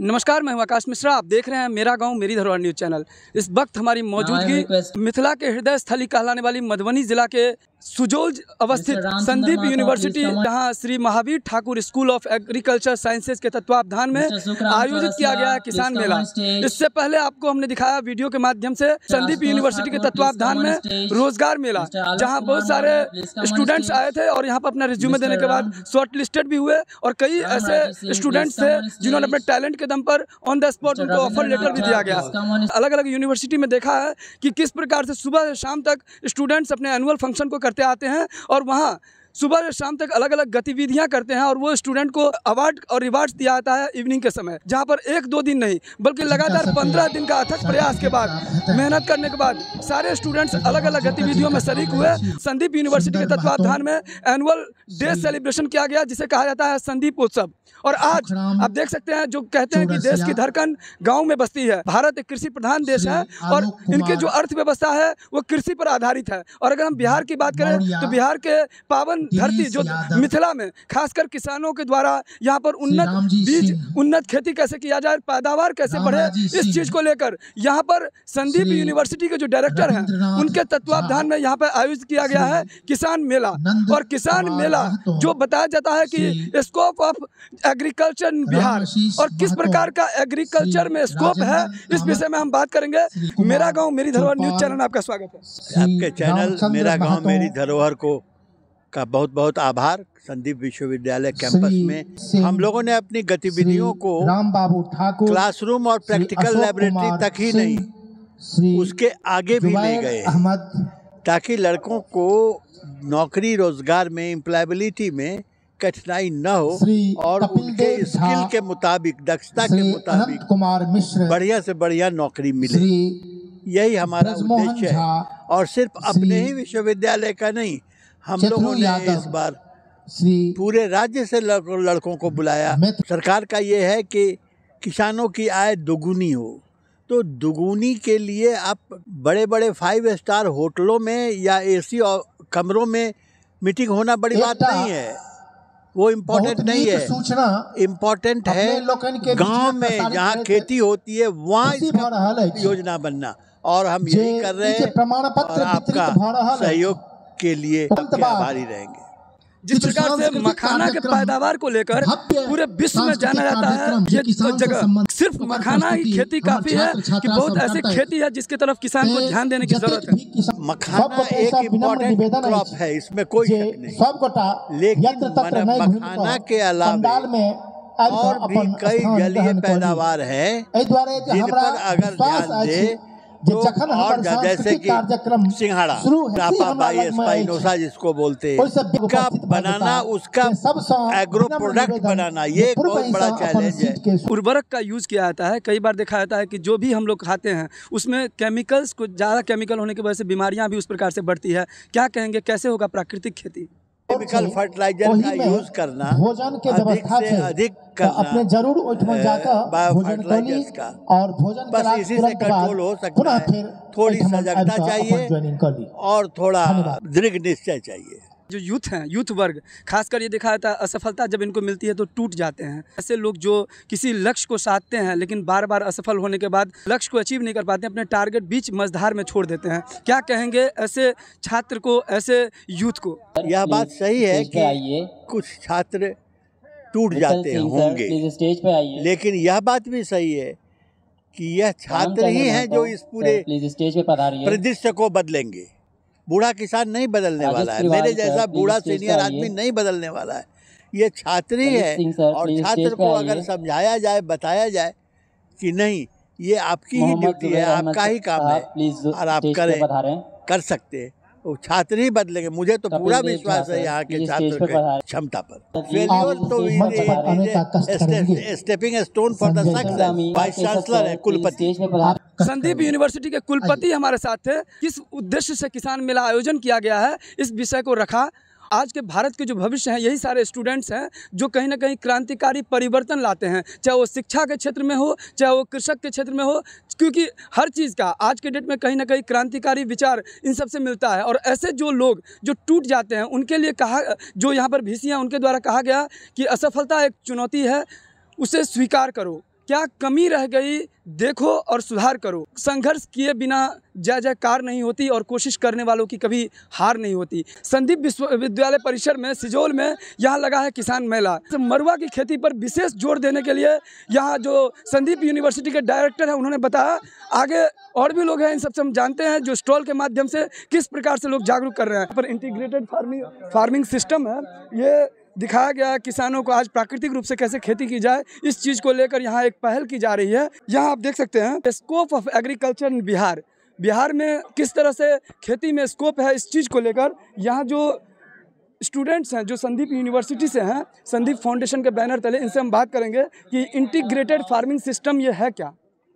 नमस्कार, मैं हूं आकाश मिश्रा। आप देख रहे हैं मेरा गांव मेरी धरोहर न्यूज़ चैनल। इस वक्त हमारी मौजूदगी मिथिला के हृदय स्थली कहलाने वाली मधुबनी जिला के सुजोल अवस्थित संदीप यूनिवर्सिटी, जहां Shri Mahavir Thakur school of agriculture sciences के तत्वावधान में आयोजित किया गया है किसान मेला। इससे पहले आपको हमने दिखाया वीडियो के माध्यम से संदीप यूनिवर्सिटी के तत्वावधान में रोजगार मेला, जहां बहुत सारे स्टूडेंट्स आए थे और यहां पर अपना रिज्यूमे देने के बाद शॉर्ट लिस्टेड भी हुए और कई ऐसे स्टूडेंट्स थे जिन्होंने अपने टैलेंट के दम पर ऑन द स्पॉट उनको ऑफर लेटर भी दिया गया। अलग अलग यूनिवर्सिटी में देखा है कि किस प्रकार से सुबह से शाम तक स्टूडेंट्स अपने एनुअल फंक्शन को करते आते हैं और वहाँ सुबह से शाम तक अलग अलग गतिविधियां करते हैं और वो स्टूडेंट को अवार्ड और रिवार्ड्स दिया जाता है इवनिंग के समय, जहां पर 1-2 दिन नहीं बल्कि लगातार 15 दिन का अथक प्रयास के बाद, मेहनत करने के बाद सारे स्टूडेंट्स अलग अलग गतिविधियों में शरीक हुए। संदीप यूनिवर्सिटी के तत्वावधान में एनुअल डे सेलिब्रेशन किया गया जिसे कहा जाता है संदीप उत्सव। और आज आप देख सकते हैं, जो कहते हैं कि देश की धड़कन गाँव में बसती है, भारत एक कृषि प्रधान देश है और इनकी जो अर्थव्यवस्था है वो कृषि पर आधारित है। और अगर हम बिहार की बात करें तो बिहार के पावन धरती जो मिथिला में खासकर किसानों के द्वारा यहाँ पर उन्नत बीज, उन्नत खेती कैसे किया जाए, पैदावार कैसे बढ़े, इस चीज को लेकर यहाँ पर संदीप यूनिवर्सिटी के जो डायरेक्टर हैं उनके तत्वावधान में यहाँ पर आयोजित किया गया है किसान मेला। और किसान मेला जो बताया जाता है कि स्कोप ऑफ एग्रीकल्चर बिहार और किस प्रकार का एग्रीकल्चर में स्कोप है, इस विषय में हम बात करेंगे। मेरा गाँव मेरी धरोहर न्यूज चैनल में आपका स्वागत है। आपके चैनल मेरा गाँव मेरी धरोहर को का बहुत बहुत आभार। संदीप विश्वविद्यालय कैंपस में हम लोगों ने अपनी गतिविधियों को क्लासरूम और प्रैक्टिकल लैबोरेटरी तक ही नहीं, उसके आगे भी ले गए ताकि लड़कों को नौकरी रोजगार में, एम्प्लॉयबिलिटी में कठिनाई न हो और उनके स्किल के मुताबिक, दक्षता के मुताबिक बढ़िया से बढ़िया नौकरी मिले। यही हमारा उद्देश्य है और सिर्फ अपने ही विश्वविद्यालय का नहीं, हम लोगों ने इस बार पूरे राज्य से लड़कों को बुलाया। सरकार का ये है कि किसानों की आय दुगुनी हो, तो दुगुनी के लिए आप बड़े बड़े 5 स्टार होटलों में या एसी कमरों में मीटिंग होना बड़ी बात नहीं है, वो इम्पोर्टेंट नहीं है। इम्पोर्टेंट है गांव में जहाँ खेती होती है वहाँ इसका योजना बनना, और हम यही कर रहे हैं और आपका सहयोग के लिए आपके आभारी रहेंगे। जिस प्रकार से मखाना के पैदावार को लेकर पूरे विश्व में जाना जाता है, ये जगह सिर्फ मखाना की खेती काफी है कि बहुत ऐसी खेती है जिसकी तरफ किसान को ध्यान देने की जरूरत है। मखाना एक इम्पोर्टेंट क्रॉप है, इसमें कोई शक नहीं, लेकिन मखाना के अलावा और भी कई जलीय पैदावार है जिन पर अगर ध्यान दे तो, और जैसे कि सिंघाड़ा, स्पाइनोसा जिसको बोलते हैं, उसका बनाना, उसका एग्रो प्रोडक्ट बनाना, ये एक बहुत बड़ा चैलेंज है। उर्वरक का यूज़ किया जाता है, कई बार देखा जाता है कि जो भी हम लोग खाते हैं उसमें केमिकल्स को, ज़्यादा केमिकल होने की वजह से बीमारियां भी उस प्रकार से बढ़ती है। क्या कहेंगे, कैसे होगा प्राकृतिक खेती? केमिकल फर्टिलाइजर का यूज करना, अधिक से अधिक करना, अपने जरूर बायो फर्टिलाइजर्स का, और भोजन बस इसी से कंट्रोल हो सकता है। थोड़ी सजगता चाहिए और थोड़ा दृढ़ निश्चय चाहिए। जो यूथ हैं, यूथ वर्ग खासकर, ये देखा जाता है असफलता जब इनको मिलती है तो टूट जाते हैं। ऐसे लोग जो किसी लक्ष्य को साधते हैं लेकिन बार बार असफल होने के बाद लक्ष्य को अचीव नहीं कर पाते, अपने टारगेट बीच मझधार में छोड़ देते हैं। क्या कहेंगे ऐसे छात्र को, ऐसे यूथ को? यह बात सही है कि कुछ छात्र टूट जाते होंगे, लेकिन यह बात भी सही है कि यह छात्र ही हैं जो इस पूरे परिदृश्य को बदलेंगे। बूढ़ा किसान नहीं बदलने वाला है, मेरे जैसा बूढ़ा सीनियर आदमी नहीं बदलने वाला है, ये छात्र ही है। और छात्र को अगर समझाया जाए, बताया जाए कि नहीं, ये आपकी ही ड्यूटी है, आपका ही काम है और आप कर सकते हैं, वो छात्र ही बदलेंगे। मुझे तो पूरा विश्वास है यहाँ के छात्र के क्षमता पर। फेल्योर तो stepping stone for the success. Vice chancellor है, कुलपति संदीप यूनिवर्सिटी के कुलपति हमारे साथ थे। किस उद्देश्य से किसान मेला आयोजन किया गया है, इस विषय को रखा। आज के भारत के जो भविष्य हैं, यही सारे स्टूडेंट्स हैं जो कहीं ना कहीं क्रांतिकारी परिवर्तन लाते हैं, चाहे वो शिक्षा के क्षेत्र में हो, चाहे वो कृषक के क्षेत्र में हो, क्योंकि हर चीज़ का आज के डेट में कहीं ना कहीं क्रांतिकारी विचार इन सब से मिलता है। और ऐसे जो लोग जो टूट जाते हैं उनके लिए कहा, जो यहाँ पर VC हैं उनके द्वारा कहा गया कि असफलता एक चुनौती है, उसे स्वीकार करो। क्या कमी रह गई देखो और सुधार करो। संघर्ष किए बिना जय जयकार नहीं होती और कोशिश करने वालों की कभी हार नहीं होती। संदीप विश्वविद्यालय परिसर में सिजोल में यहाँ लगा है किसान मेला। मरुआ की खेती पर विशेष जोर देने के लिए यहाँ जो संदीप यूनिवर्सिटी के डायरेक्टर हैं उन्होंने बताया, आगे और भी लोग हैं, इन सबसे हम जानते हैं जो स्टॉल के माध्यम से किस प्रकार से लोग जागरूक कर रहे हैं। पर इंटीग्रेटेड फार्मिंग सिस्टम है, ये दिखाया गया है किसानों को आज प्राकृतिक रूप से कैसे खेती की जाए, इस चीज़ को लेकर यहाँ एक पहल की जा रही है। यहाँ आप देख सकते हैं scope of agriculture in Bihar में किस तरह से खेती में स्कोप है, इस चीज़ को लेकर यहाँ जो स्टूडेंट्स हैं जो संदीप यूनिवर्सिटी से हैं, संदीप फाउंडेशन के बैनर तले, इनसे हम बात करेंगे कि इंटीग्रेटेड फार्मिंग सिस्टम ये है क्या।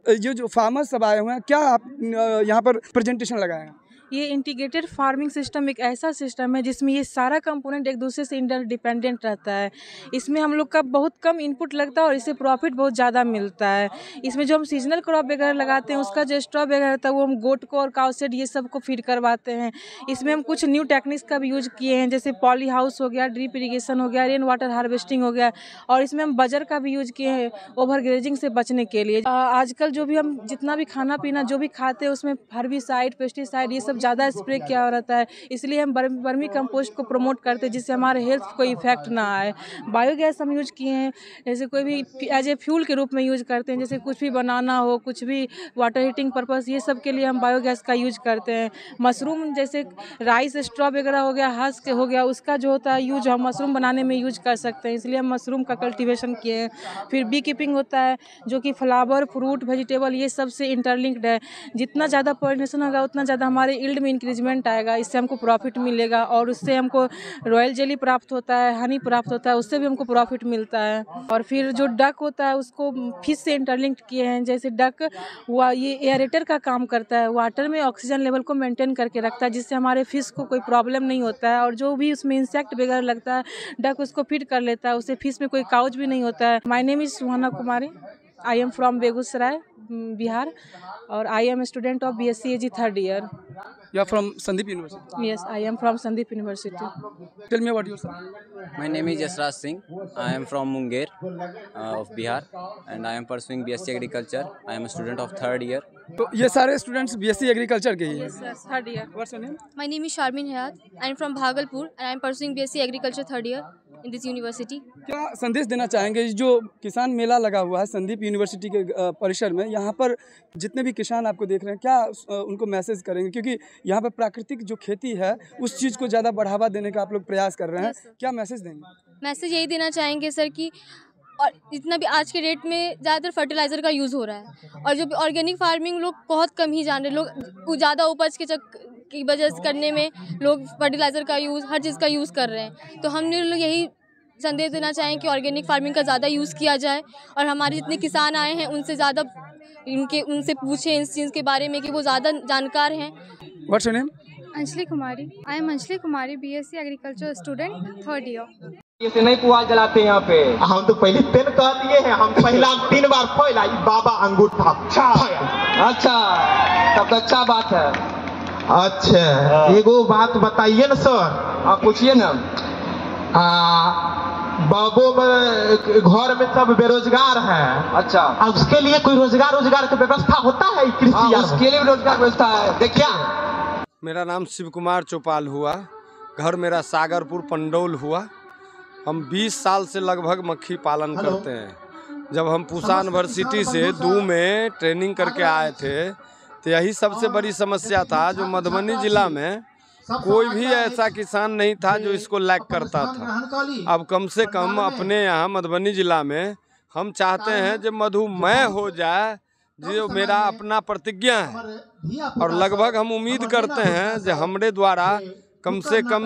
ये जो फार्मर्स सब आए हुए हैं, क्या आप यहाँ पर प्रेजेंटेशन लगाए हैं? ये इंटीग्रेटेड फार्मिंग सिस्टम एक ऐसा सिस्टम है जिसमें ये सारा कंपोनेंट एक दूसरे से इंटरडिपेंडेंट रहता है। इसमें हम लोग का बहुत कम इनपुट लगता है और इससे प्रॉफिट बहुत ज़्यादा मिलता है। इसमें जो हम सीजनल क्रॉप वगैरह लगाते हैं उसका जो स्टॉक वगैरह रहता है वो हम गोट को और काउ सेड ये सब को फीड करवाते हैं। इसमें हम कुछ न्यू टेक्निक्स का भी यूज किए हैं, जैसे पॉली हाउस हो गया, ड्रिप इरीगेशन हो गया, रेन वाटर हार्वेस्टिंग हो गया, और इसमें हम बजर का भी यूज किए हैं ओवर ग्रेजिंग से बचने के लिए। आजकल जो भी हम जितना भी खाना पीना जो भी खाते हैं उसमें हर्बिसाइड, पेस्टिसाइड ये सब ज़्यादा स्प्रे किया रहता है, इसलिए हम वर्मी कंपोस्ट को प्रमोट करते हैं जिससे हमारे हेल्थ को इफेक्ट ना आए। बायोगैस हम यूज किए हैं, जैसे कोई भी एज ए फ्यूल के रूप में यूज करते हैं, जैसे कुछ भी बनाना हो, कुछ भी वाटर हीटिंग पर्पस, ये सब के लिए हम बायोगैस का यूज करते हैं। मशरूम जैसे राइस स्ट्रॉ वगैरह हो गया, हस्क हो गया, उसका जो होता है यूज हम मशरूम बनाने में यूज कर सकते हैं, इसलिए हम मशरूम का कल्टीवेशन किए हैं। फिर बी कीपिंग होता है जो कि फ्लावर, फ्रूट, वेजिटेबल ये सब से इंटरलिंक्ड है। जितना ज़्यादा पॉलिनेशन होगा उतना ज़्यादा हमारे यील्ड में इंक्रीजमेंट आएगा, इससे हमको प्रॉफिट मिलेगा, और उससे हमको रॉयल जेली प्राप्त होता है, हनी प्राप्त होता है, उससे भी हमको प्रॉफिट मिलता है। और फिर जो डक होता है उसको फिश से इंटरलिंक्ड किए हैं, जैसे डक ये एयरेटर का काम करता है, वाटर में ऑक्सीजन लेवल को मेंटेन करके रखता है जिससे हमारे फिश को कोई प्रॉब्लम नहीं होता है, और जो भी उसमें इंसेक्ट वगैरह लगता है डक उसको फीड कर लेता है, उससे फिश में कोई काउच भी नहीं होता है। My name is Suhana Kumari, I am from Begusarai, Bihar, और I am student of BSc AG 3rd year. You are from Sandeep University? Yes, I am from Sandeep University. Tell me about yourself. My name is Jasraj Singh. I am from Munger of Bihar, and I am pursuing BSc Agriculture. I am a student of 3rd year. तो ये सारे students BSc agriculture के ही हैं? Yes, sir, 3rd year. What's your name? My name is Sharmin Hayat. I am from Bhagalpur and I am pursuing BSc Agriculture 3rd year in this university. क्या संदेश देना चाहेंगे जो किसान मेला लगा हुआ है संदीप यूनिवर्सिटी के परिसर में, यहाँ पर जितने भी किसान आपको देख रहे हैं, क्या उनको मैसेज करेंगे, क्योंकि यहाँ पर प्राकृतिक जो खेती है उस चीज़ को ज़्यादा बढ़ावा देने का आप लोग प्रयास कर रहे हैं, क्या मैसेज देंगे? मैसेज यही देना चाहेंगे सर कि और जितना भी आज के डेट में ज़्यादातर फर्टिलाइज़र का यूज़ हो रहा है, और जो ऑर्गेनिक फार्मिंग लोग बहुत कम ही जान रहे, लोग ज़्यादा उपज की वजह से करने में लोग फर्टिलाइज़र का यूज़, हर चीज़ का यूज़ कर रहे हैं। तो हम लोग यही संदेश देना चाहें कि ऑर्गेनिक फार्मिंग का ज़्यादा यूज़ किया जाए, और हमारे जितने किसान आए हैं उनसे ज़्यादा उनसे पूछें इस चीज़ के बारे में कि वो ज़्यादा जानकार हैं। What's your name? Anjali Kumari, I M Anjali Kumari, BSc agriculture student 3rd year। ऐसे नहीं पुआल जलाते यहाँ पे, हम तो पहले तेल कह दिए हैं, हम पहला 3 बार फैला बाबा अंगूठा। अच्छा, तब तो अच्छा बात है। अच्छा, एगो बात बताइए ना सर। आप पूछिए ना। बाबू में घर में सब बेरोजगार है। अच्छा, उसके लिए कोई रोजगार की व्यवस्था होता है? कृषि उसके लिए रोजगार व्यवस्था है। देखिए, मेरा नाम शिव कुमार चौपाल हुआ, घर मेरा सागरपुर पंडौल हुआ। हम 20 साल से लगभग मक्खी पालन करते हैं। जब हम पूसा यूनिवर्सिटी से 2 में ट्रेनिंग करके आए थे तो यही सबसे बड़ी समस्या था, जो मधुबनी जिला में कोई भी ऐसा किसान नहीं था जो इसको लैक करता था। अब कम से कम अपने यहाँ मधुबनी जिला में हम चाहते हैं जो मधुमेह हो जाए, जो मेरा अपना प्रतिज्ञा है, और लगभग हम उम्मीद करते हैं जो हमारे द्वारा कम से कम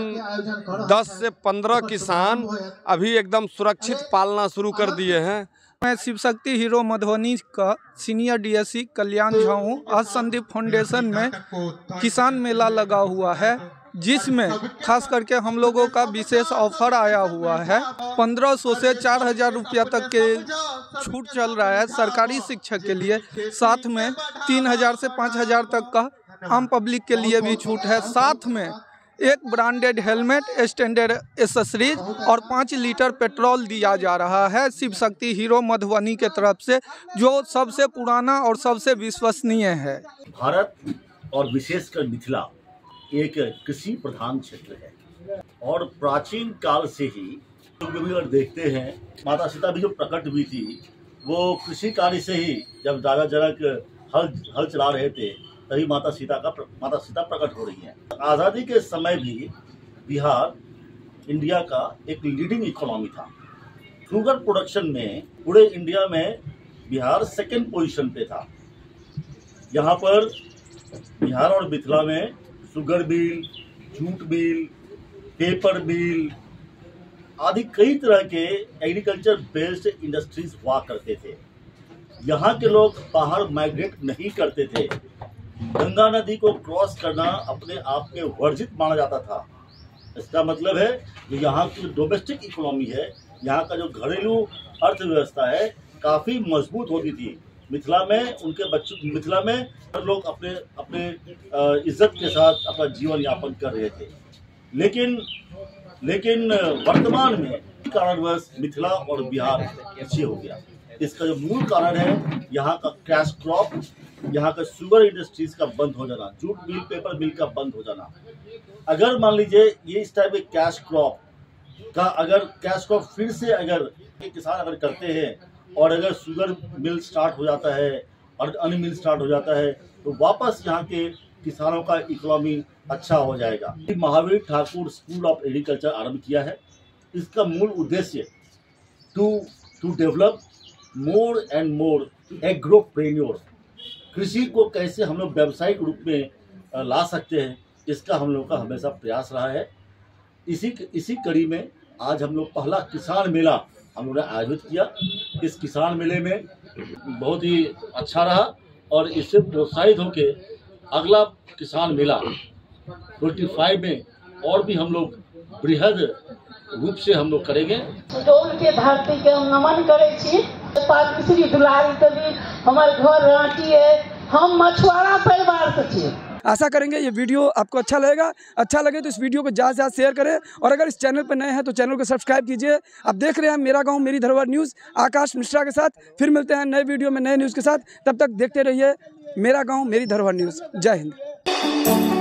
10 से 15 किसान अभी एकदम सुरक्षित पालना शुरू कर दिए हैं। मैं शिव शक्ति हीरो मधुबनी का सीनियर DSc कल्याण झा हूँ। आज संदीप फाउंडेशन में किसान मेला लगा हुआ है, जिसमें खास करके हम लोगों का विशेष ऑफर आया हुआ है। 1500 से 4000 रुपया तक के छूट चल रहा है सरकारी शिक्षक के लिए, साथ में 3000 से 5000 तक का आम पब्लिक के लिए भी छूट है। साथ में 1 ब्रांडेड हेलमेट, स्टैंडर्ड एसेसरीज और 5 लीटर पेट्रोल दिया जा रहा है शिव शक्ति हीरो मधुबनी के तरफ से, जो सबसे पुराना और सबसे विश्वसनीय है। भारत और विशेषकर मिथिला एक कृषि प्रधान क्षेत्र है और प्राचीन काल से ही अगर देखते हैं माता सीता भी जो प्रकट हुई थी वो कृषि कार्य से ही, जब राजा जनक हल चला रहे थे तभी माता सीता प्रकट हो रही है। आज़ादी के समय भी बिहार इंडिया का एक लीडिंग इकोनॉमी था। शुगर प्रोडक्शन में पूरे इंडिया में बिहार 2nd पोजीशन पे था। यहाँ पर बिहार और मिथिला में sugar mill, jute mill, paper mill आदि कई तरह के एग्रीकल्चर बेस्ड इंडस्ट्रीज हुआ करते थे। यहाँ के लोग बाहर माइग्रेट नहीं करते थे। गंगा नदी को क्रॉस करना अपने आप में वर्जित माना जाता था। इसका मतलब है कि यहाँ की जो डोमेस्टिक इकोनॉमी है, यहाँ का जो घरेलू अर्थव्यवस्था है, काफ़ी मजबूत होती थी। मिथिला में लोग अपने इज्जत के साथ अपना जीवन यापन कर रहे थे। लेकिन वर्तमान में कारणवश मिथिला और बिहार पीछे हो गया। इसका जो मूल कारण है यहाँ का कैश क्रॉप, यहाँ का शुगर इंडस्ट्रीज का बंद हो जाना, जूट मिल, पेपर मिल का बंद हो जाना। अगर मान लीजिए ये इस टाइप के कैश क्रॉप फिर से अगर किसान अगर करते हैं और अगर शुगर मिल स्टार्ट हो जाता है और अन्य मिल स्टार्ट हो जाता है तो वापस यहाँ के किसानों का इकोनॉमी अच्छा हो जाएगा। Mahavir Thakur school of agriculture आरंभ किया है। इसका मूल उद्देश्य to develop more and more agropreneur, कृषि को कैसे हम लोग व्यावसायिक रूप में ला सकते हैं, इसका हम लोग का हमेशा प्रयास रहा है। इसी कड़ी में आज हम लोग पहला किसान मेला हम लोगों ने आयोजित किया। इस किसान मेले में बहुत ही अच्छा रहा और इससे प्रोत्साहित होकर अगला किसान मेला 25 में और भी हम लोग बृहद रूप से हम लोग करेंगे। सुडौल के धरती के नमन करे छी। श्री दुलारी देवी हमारे घर रांची है। हम मछुआरा परिवार से छी। आशा करेंगे ये वीडियो आपको अच्छा लगेगा। अच्छा लगे तो इस वीडियो को ज़्यादा से ज़्यादा शेयर करें और अगर इस चैनल पर नए हैं तो चैनल को सब्सक्राइब कीजिए। आप देख रहे हैं मेरा गांव मेरी धरोहर न्यूज़, आकाश मिश्रा के साथ। फिर मिलते हैं नए वीडियो में नए न्यूज़ के साथ। तब तक देखते रहिए मेरा गांव मेरी धरोहर न्यूज़। जय हिंद।